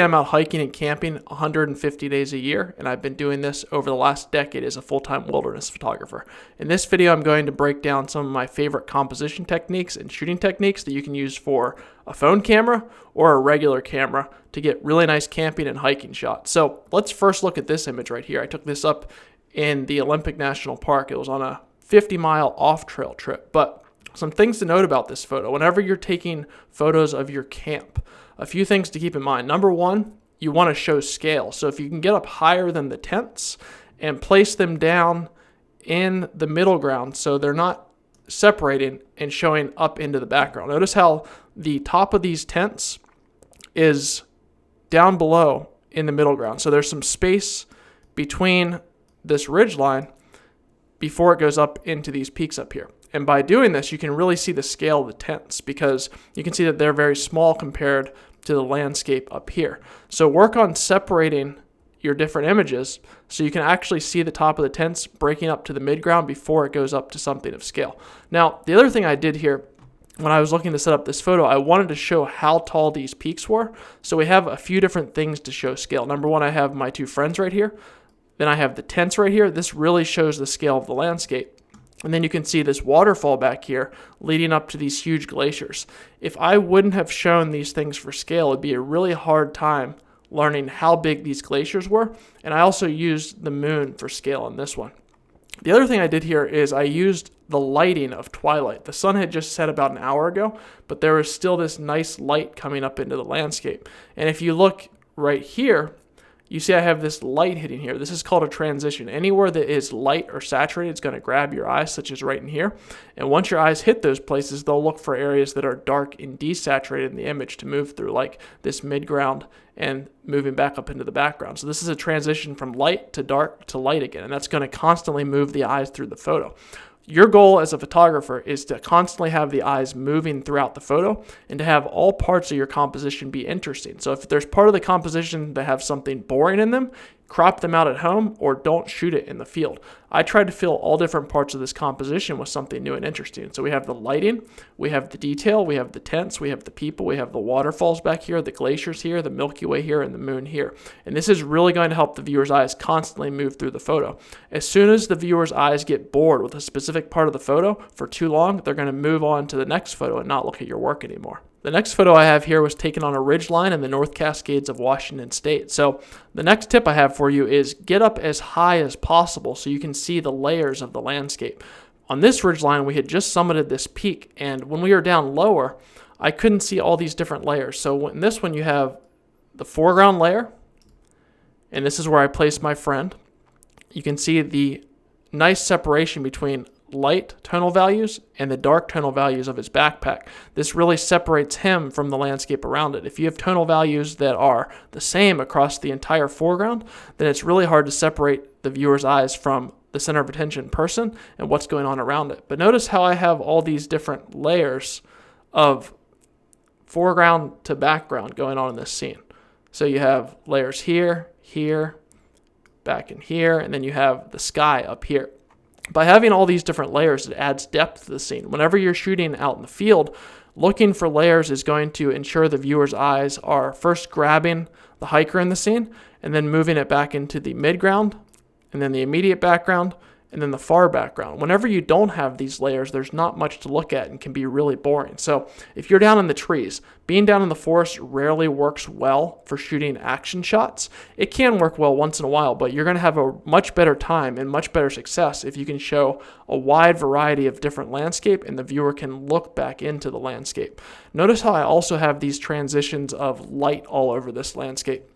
I'm out hiking and camping 150 days a year, and I've been doing this over the last decade as a full-time wilderness photographer. In this video, I'm going to break down some of my favorite composition techniques and shooting techniques that you can use for a phone camera or a regular camera to get really nice camping and hiking shots. So let's first look at this image right here. I took this up in the Olympic National Park. It was on a 50-mile off-trail trip, but some things to note about this photo. Whenever you're taking photos of your camp, a few things to keep in mind. Number one, you want to show scale. So if you can get up higher than the tents and place them down in the middle ground so they're not separating and showing up into the background. Notice how the top of these tents is down below in the middle ground. So there's some space between this ridge line before it goes up into these peaks up here. And by doing this, you can really see the scale of the tents because you can see that they're very small compared to the landscape up here. So work on separating your different images so you can actually see the top of the tents breaking up to the midground before it goes up to something of scale. Now, the other thing I did here when I was looking to set up this photo, I wanted to show how tall these peaks were. So we have a few different things to show scale. Number one, I have my two friends right here. Then I have the tents right here. This really shows the scale of the landscape. And then you can see this waterfall back here leading up to these huge glaciers. If I wouldn't have shown these things for scale, it'd be a really hard time learning how big these glaciers were. And I also used the moon for scale in this one. The other thing I did here is I used the lighting of twilight. The sun had just set about an hour ago, but there was still this nice light coming up into the landscape. And if you look right here, you see I have this light hitting here. This is called a transition. Anywhere that is light or saturated is going to grab your eyes, such as right in here. And once your eyes hit those places, they'll look for areas that are dark and desaturated in the image to move through, like this midground and moving back up into the background. So this is a transition from light to dark to light again, and that's going to constantly move the eyes through the photo. Your goal as a photographer is to constantly have the eyes moving throughout the photo and to have all parts of your composition be interesting. So if there's part of the composition that have something boring in them, crop them out at home or don't shoot it in the field. I tried to fill all different parts of this composition with something new and interesting. So we have the lighting, we have the detail, we have the tents, we have the people, we have the waterfalls back here, the glaciers here, the Milky Way here, and the moon here. And this is really going to help the viewer's eyes constantly move through the photo. As soon as the viewer's eyes get bored with a specific part of the photo for too long, they're going to move on to the next photo and not look at your work anymore. The next photo I have here was taken on a ridge line in the North Cascades of Washington State. So the next tip I have for you is get up as high as possible so you can see the layers of the landscape. On this ridge line, we had just summited this peak, and when we were down lower, I couldn't see all these different layers. So in this one, you have the foreground layer, and this is where I placed my friend. You can see the nice separation between light tonal values and the dark tonal values of his backpack. This really separates him from the landscape around it. If you have tonal values that are the same across the entire foreground, then it's really hard to separate the viewer's eyes from the center of attention person and what's going on around it. But notice how I have all these different layers of foreground to background going on in this scene. So you have layers here, here, back in here, and then you have the sky up here. By having all these different layers, it adds depth to the scene. Whenever you're shooting out in the field, looking for layers is going to ensure the viewer's eyes are first grabbing the hiker in the scene and then moving it back into the midground and then the immediate background and then the far background. Whenever you don't have these layers, there's not much to look at and can be really boring. So if you're down in the trees, being down in the forest rarely works well for shooting action shots. It can work well once in a while, but you're going to have a much better time and much better success if you can show a wide variety of different landscape and the viewer can look back into the landscape. Notice how I also have these transitions of light all over this landscape.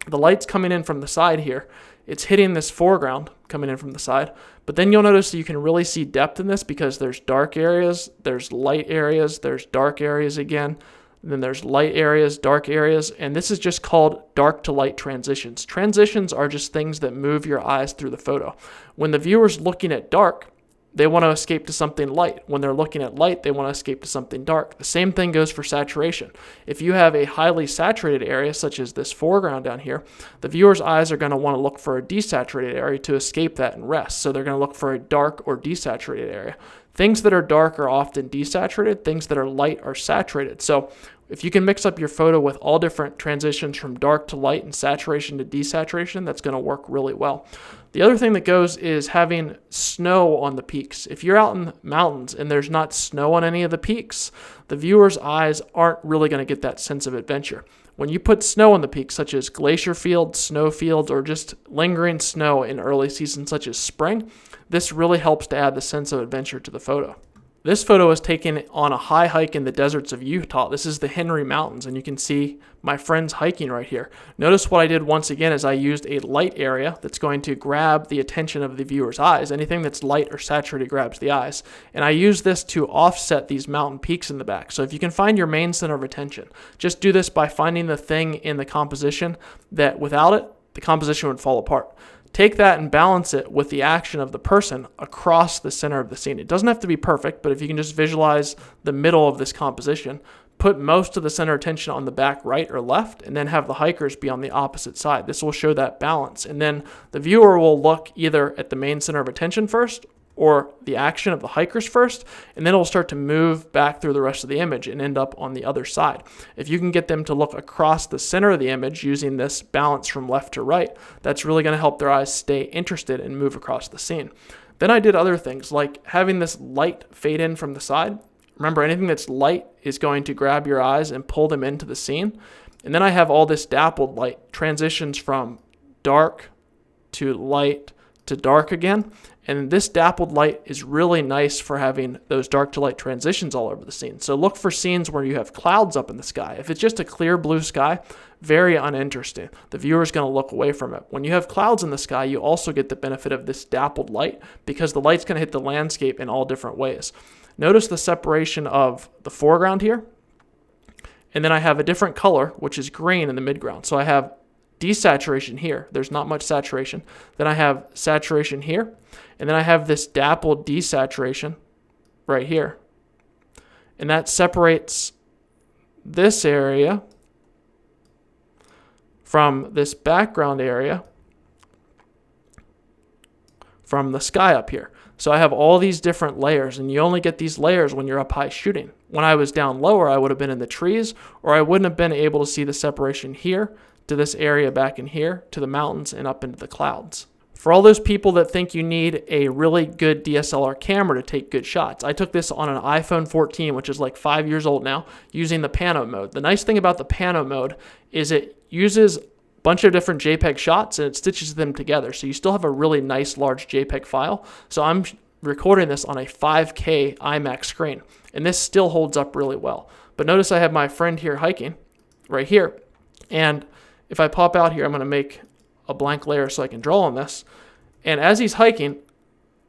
The light's coming in from the side here. It's hitting this foreground coming in from the side, but then you'll notice that you can really see depth in this because there's dark areas, there's light areas, there's dark areas again, then there's light areas, dark areas, and this is just called dark to light transitions. Transitions are just things that move your eyes through the photo. When the viewer's looking at dark, they want to escape to something light. When they're looking at light, they want to escape to something dark. The same thing goes for saturation. If you have a highly saturated area, such as this foreground down here, the viewer's eyes are going to want to look for a desaturated area to escape that and rest. So they're going to look for a dark or desaturated area. Things that are dark are often desaturated. Things that are light are saturated. So If you can mix up your photo with all different transitions from dark to light and saturation to desaturation, that's going to work really well. The other thing that goes is having snow on the peaks. If you're out in the mountains and there's not snow on any of the peaks, the viewer's eyes aren't really going to get that sense of adventure. When you put snow on the peaks, such as glacier fields, snow fields, or just lingering snow in early season such as spring, this really helps to add the sense of adventure to the photo. This photo was taken on a high hike in the deserts of Utah. This is the Henry Mountains, and you can see my friends hiking right here. Notice what I did once again is I used a light area that's going to grab the attention of the viewer's eyes. Anything that's light or saturated grabs the eyes. And I use this to offset these mountain peaks in the back. So if you can find your main center of attention, just do this by finding the thing in the composition that without it, the composition would fall apart. Take that and balance it with the action of the person across the center of the scene. It doesn't have to be perfect, but if you can just visualize the middle of this composition, put most of the center attention on the back right or left, and then have the hikers be on the opposite side. This will show that balance. And then the viewer will look either at the main center of attention first or the action of the hikers first, and then it'll start to move back through the rest of the image and end up on the other side. If you can get them to look across the center of the image using this balance from left to right, that's really going to help their eyes stay interested and move across the scene. Then I did other things like having this light fade in from the side. Remember, anything that's light is going to grab your eyes and pull them into the scene. And then I have all this dappled light transitions from dark to light to dark again. And this dappled light is really nice for having those dark to light transitions all over the scene. So look for scenes where you have clouds up in the sky. If it's just a clear blue sky, very uninteresting. The viewer is going to look away from it. When you have clouds in the sky, you also get the benefit of this dappled light because the light's going to hit the landscape in all different ways. Notice the separation of the foreground here. And then I have a different color, which is green in the midground. So I have desaturation here. There's not much saturation. Then I have saturation here. And then I have this dappled desaturation right here. And that separates this area from this background area from the sky up here. So I have all these different layers, and you only get these layers when you're up high shooting. When I was down lower, I would have been in the trees, or I wouldn't have been able to see the separation here to this area back in here, to the mountains and up into the clouds. For all those people that think you need a really good DSLR camera to take good shots, I took this on an iPhone 14, which is like 5 years old now, using the pano mode. The nice thing about the pano mode is it uses a bunch of different JPEG shots and it stitches them together. So you still have a really nice large JPEG file. So I'm recording this on a 5K IMAX screen, and this still holds up really well. But notice I have my friend here hiking right here. And if I pop out here, I'm going to make a blank layer so I can draw on this. And as he's hiking,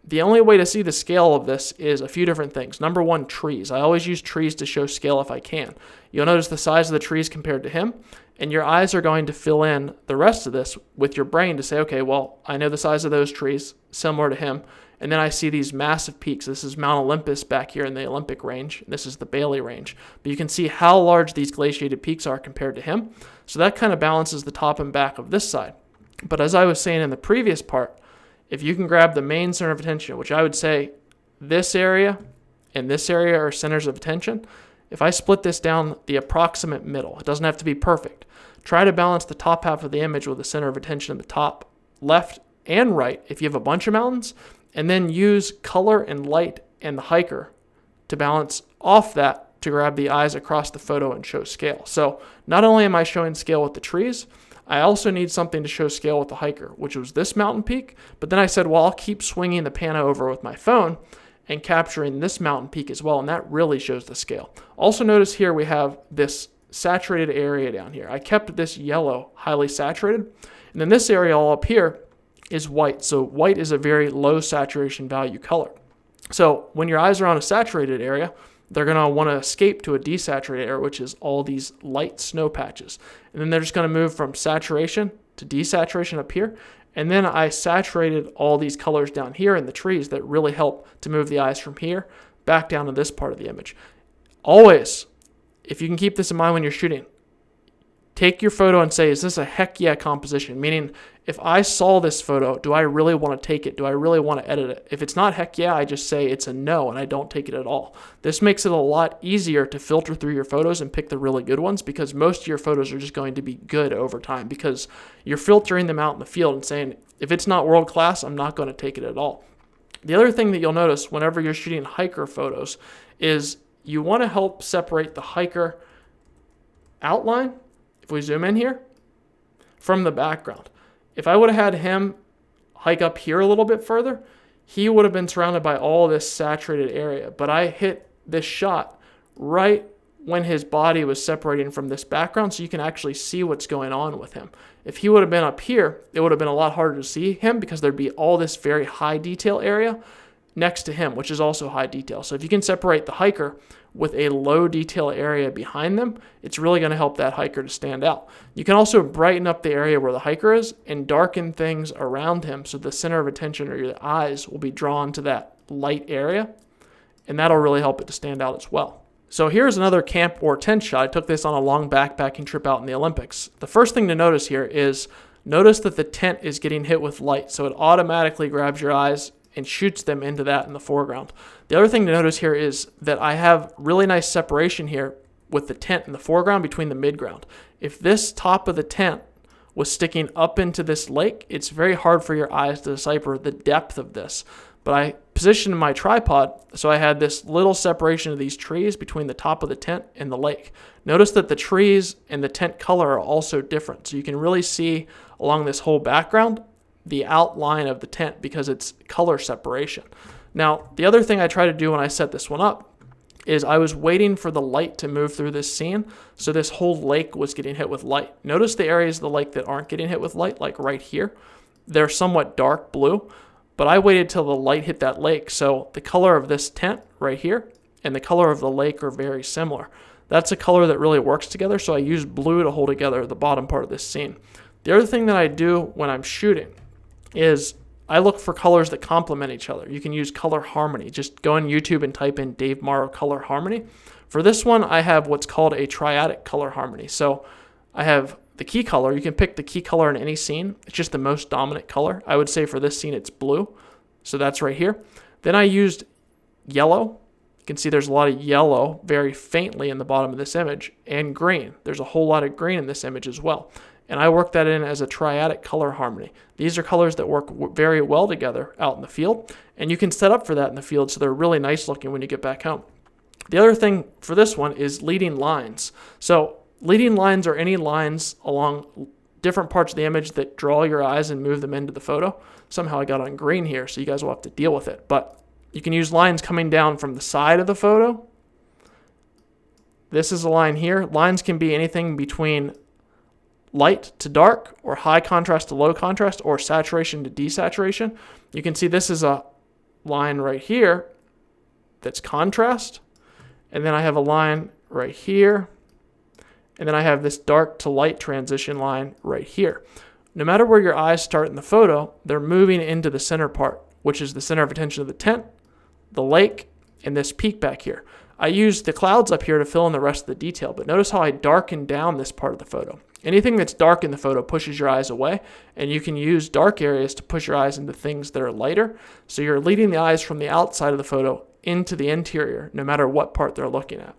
the only way to see the scale of this is a few different things. Number one, trees. I always use trees to show scale if I can. You'll notice the size of the trees compared to him, and your eyes are going to fill in the rest of this with your brain to say, okay, well, I know the size of those trees, similar to him, and then I see these massive peaks. This is Mount Olympus back here in the Olympic range. This is the Bailey range. But you can see how large these glaciated peaks are compared to him. So that kind of balances the top and back of this side. But as I was saying in the previous part, if you can grab the main center of attention, which I would say this area and this area are centers of attention, if I split this down the approximate middle, it doesn't have to be perfect. Try to balance the top half of the image with the center of attention in the top left and right if you have a bunch of mountains, and then use color and light and the hiker to balance off that to grab the eyes across the photo and show scale. So not only am I showing scale with the trees, I also need something to show scale with the hiker, which was this mountain peak. But then I said, well, I'll keep swinging the pano over with my phone and capturing this mountain peak as well, and that really shows the scale. Also notice here we have this saturated area down here. I kept this yellow highly saturated, and then this area all up here is white. So white is a very low saturation value color. So when your eyes are on a saturated area, they're going to want to escape to a desaturated area, which is all these light snow patches. And then they're just going to move from saturation to desaturation up here. And then I saturated all these colors down here in the trees that really help to move the eyes from here back down to this part of the image. Always, if you can keep this in mind when you're shooting, take your photo and say, is this a heck yeah composition? Meaning, if I saw this photo, do I really want to take it? Do I really want to edit it? If it's not heck yeah, I just say it's a no and I don't take it at all. This makes it a lot easier to filter through your photos and pick the really good ones, because most of your photos are just going to be good over time because you're filtering them out in the field and saying, if it's not world class, I'm not going to take it at all. The other thing that you'll notice whenever you're shooting hiker photos is you want to help separate the hiker outline, if we zoom in here, from the background. If I would have had him hike up here a little bit further, he would have been surrounded by all this saturated area. But I hit this shot right when his body was separating from this background, so you can actually see what's going on with him. If he would have been up here, it would have been a lot harder to see him because there'd be all this very high detail area next to him, which is also high detail. So if you can separate the hiker with a low detail area behind them, it's really going to help that hiker to stand out. You can also brighten up the area where the hiker is and darken things around him so the center of attention or your eyes will be drawn to that light area, and that'll really help it to stand out as well. So here's another camp or tent shot. I took this on a long backpacking trip out in the Olympics. The first thing to notice here is notice that the tent is getting hit with light, so it automatically grabs your eyes and shoots them into that in the foreground. The other thing to notice here is that I have really nice separation here with the tent in the foreground between the midground. If this top of the tent was sticking up into this lake, it's very hard for your eyes to decipher the depth of this. But I positioned my tripod so I had this little separation of these trees between the top of the tent and the lake. Notice that the trees and the tent color are also different, so you can really see along this whole background the outline of the tent because it's color separation. Now, the other thing I try to do when I set this one up is I was waiting for the light to move through this scene, so this whole lake was getting hit with light. Notice the areas of the lake that aren't getting hit with light, like right here. They're somewhat dark blue, but I waited till the light hit that lake, so the color of this tent right here and the color of the lake are very similar. That's a color that really works together, so I use blue to hold together the bottom part of this scene. The other thing that I do when I'm shooting is I look for colors that complement each other. You can use color harmony. Just go on YouTube and type in Dave Morrow color harmony. For this one, I have what's called a triadic color harmony. So I have the key color. You can pick the key color in any scene. It's just the most dominant color. I would say for this scene, it's blue. So that's right here. Then I used yellow. You can see there's a lot of yellow very faintly in the bottom of this image, and green. There's a whole lot of green in this image as well. And I work that in as a triadic color harmony. These are colors that work very well together out in the field, and you can set up for that in the field so they're really nice looking when you get back home. The other thing for this one is leading lines. So leading lines are any lines along different parts of the image that draw your eyes and move them into the photo. Somehow I got on green here, so you guys will have to deal with it. But you can use lines coming down from the side of the photo. This is a line here. Lines can be anything between light to dark, or high contrast to low contrast, or saturation to desaturation. You can see this is a line right here that's contrast, and then I have a line right here, and then I have this dark to light transition line right here. No matter where your eyes start in the photo, they're moving into the center part, which is the center of attention of the tent, the lake, and this peak back here. I used the clouds up here to fill in the rest of the detail, but notice how I darken down this part of the photo. Anything that's dark in the photo pushes your eyes away, and you can use dark areas to push your eyes into things that are lighter, so you're leading the eyes from the outside of the photo into the interior, no matter what part they're looking at.